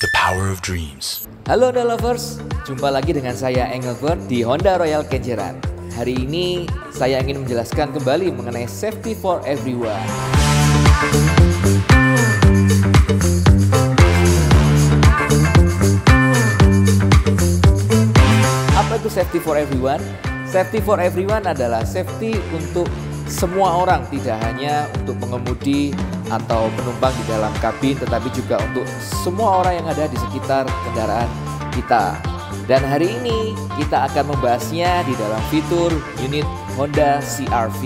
The power of dreams. Halo Honda Lovers, jumpa lagi dengan saya Engelbert di Honda Royal Kenjeran. Hari ini saya ingin menjelaskan kembali mengenai safety for everyone. Apa itu safety for everyone? Safety for everyone adalah safety untuk semua orang, tidak hanya untuk pengemudi atau penumpang di dalam kabin, tetapi juga untuk semua orang yang ada di sekitar kendaraan kita. Dan hari ini kita akan membahasnya di dalam fitur unit Honda CR-V.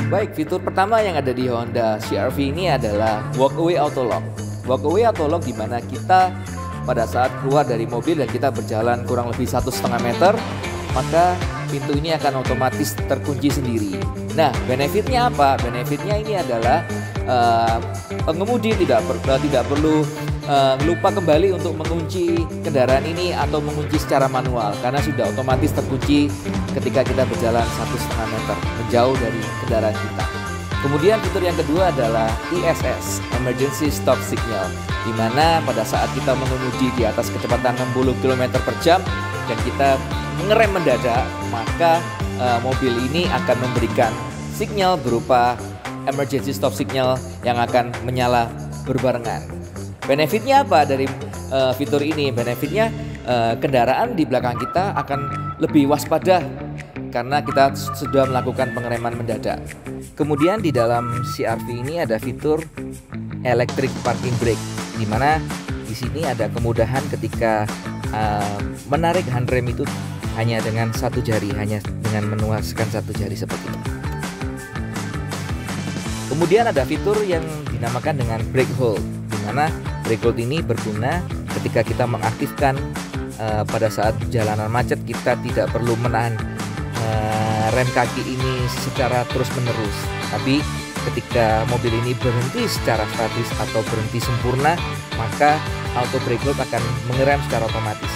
Baik, fitur pertama yang ada di Honda CR-V ini adalah walkaway auto lock. Walkaway auto lock di mana kita pada saat keluar dari mobil dan kita berjalan kurang lebih 1,5 meter, maka pintu ini akan otomatis terkunci sendiri. Nah, benefitnya apa? Benefitnya ini adalah pengemudi tidak perlu lupa kembali untuk mengunci kendaraan ini atau mengunci secara manual, karena sudah otomatis terkunci ketika kita berjalan 1,5 meter menjauh dari kendaraan kita. Kemudian fitur yang kedua adalah ESS, Emergency Stop Signal, di mana pada saat kita mengemudi di atas kecepatan 60 km per jam dan kita mengerem mendadak, maka mobil ini akan memberikan sinyal berupa Emergency Stop Signal yang akan menyala berbarengan. Benefitnya apa dari fitur ini? Benefitnya kendaraan di belakang kita akan lebih waspada karena kita sudah melakukan pengereman mendadak. Kemudian di dalam CR-V ini ada fitur Electric Parking Brake, di mana di sini ada kemudahan ketika menarik handrem itu hanya dengan satu jari, hanya dengan menuaskan satu jari seperti ini. Kemudian ada fitur yang dinamakan dengan brake hold, di mana brake hold ini berguna ketika kita mengaktifkan pada saat jalanan macet. Kita tidak perlu menahan rem kaki ini secara terus-menerus, tapi ketika mobil ini berhenti secara statis atau berhenti sempurna, maka auto brake hold akan mengerem secara otomatis.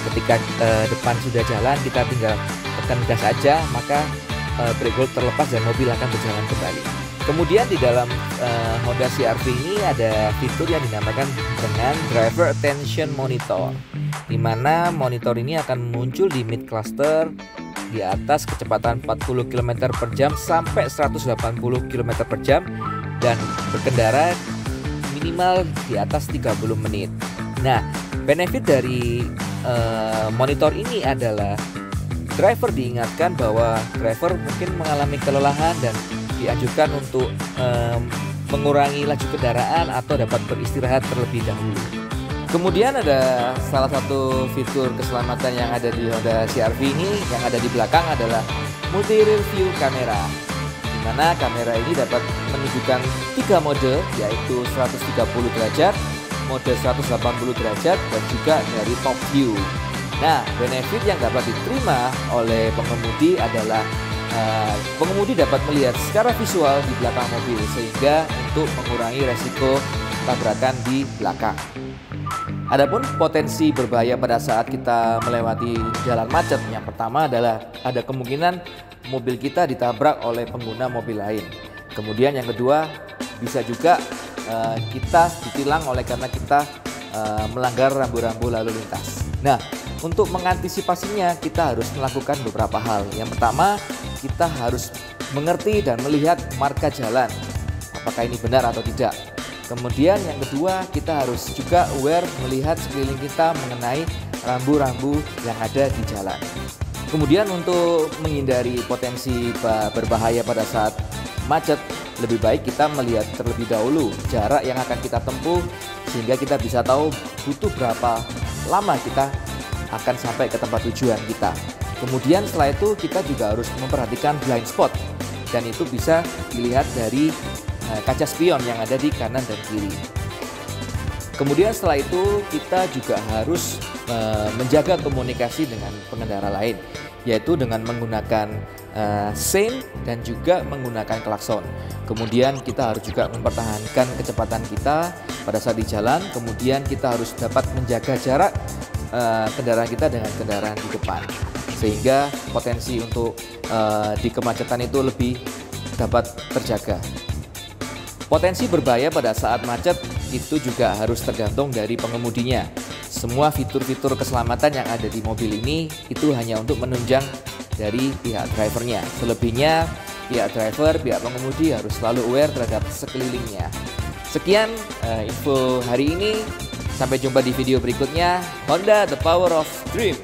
Ketika depan sudah jalan, kita tinggal tekan gas saja, maka brake hold terlepas dan mobil akan berjalan kembali. Kemudian di dalam Honda CR-V ini ada fitur yang dinamakan dengan Driver Attention Monitor, di mana monitor ini akan muncul di mid cluster di atas kecepatan 40 km per jam sampai 180 km per jam dan berkendara minimal di atas 30 menit. Nah, benefit dari monitor ini adalah driver diingatkan bahwa driver mungkin mengalami kelelahan dan dianjurkan untuk mengurangi laju kendaraan atau dapat beristirahat terlebih dahulu. Kemudian ada salah satu fitur keselamatan yang ada di Honda CR-V ini yang ada di belakang adalah multi rear view camera, di mana kamera ini dapat menunjukkan 3 mode, yaitu 130 derajat, mode 180 derajat, dan juga dari top view. Nah, benefit yang dapat diterima oleh pengemudi adalah pengemudi dapat melihat secara visual di belakang mobil, sehingga untuk mengurangi resiko tabrakan di belakang. Adapun potensi berbahaya pada saat kita melewati jalan macet, yang pertama adalah ada kemungkinan mobil kita ditabrak oleh pengguna mobil lain. Kemudian yang kedua, bisa juga kita ditilang oleh karena kita melanggar rambu-rambu lalu lintas. Nah, untuk mengantisipasinya kita harus melakukan beberapa hal. Yang pertama, kita harus mengerti dan melihat marka jalan, apakah ini benar atau tidak. Kemudian yang kedua, kita harus juga aware melihat sekeliling kita mengenai rambu-rambu yang ada di jalan. Kemudian untuk menghindari potensi berbahaya pada saat macet, lebih baik kita melihat terlebih dahulu jarak yang akan kita tempuh, sehingga kita bisa tahu butuh berapa lama kita akan sampai ke tempat tujuan kita. Kemudian setelah itu kita juga harus memperhatikan blind spot, dan itu bisa dilihat dari kaca spion yang ada di kanan dan kiri. Kemudian setelah itu kita juga harus menjaga komunikasi dengan pengendara lain, yaitu dengan menggunakan sein dan juga menggunakan klakson. Kemudian kita harus juga mempertahankan kecepatan kita pada saat di jalan. Kemudian kita harus dapat menjaga jarak kendaraan kita dengan kendaraan di depan. sehingga potensi untuk di kemacetan itu lebih dapat terjaga. Potensi berbahaya pada saat macet itu juga harus tergantung dari pengemudinya. Semua fitur-fitur keselamatan yang ada di mobil ini itu hanya untuk menunjang dari pihak drivernya. Selebihnya pihak driver, pihak pengemudi harus selalu aware terhadap sekelilingnya. Sekian info hari ini. Sampai jumpa di video berikutnya. Honda, the power of dream.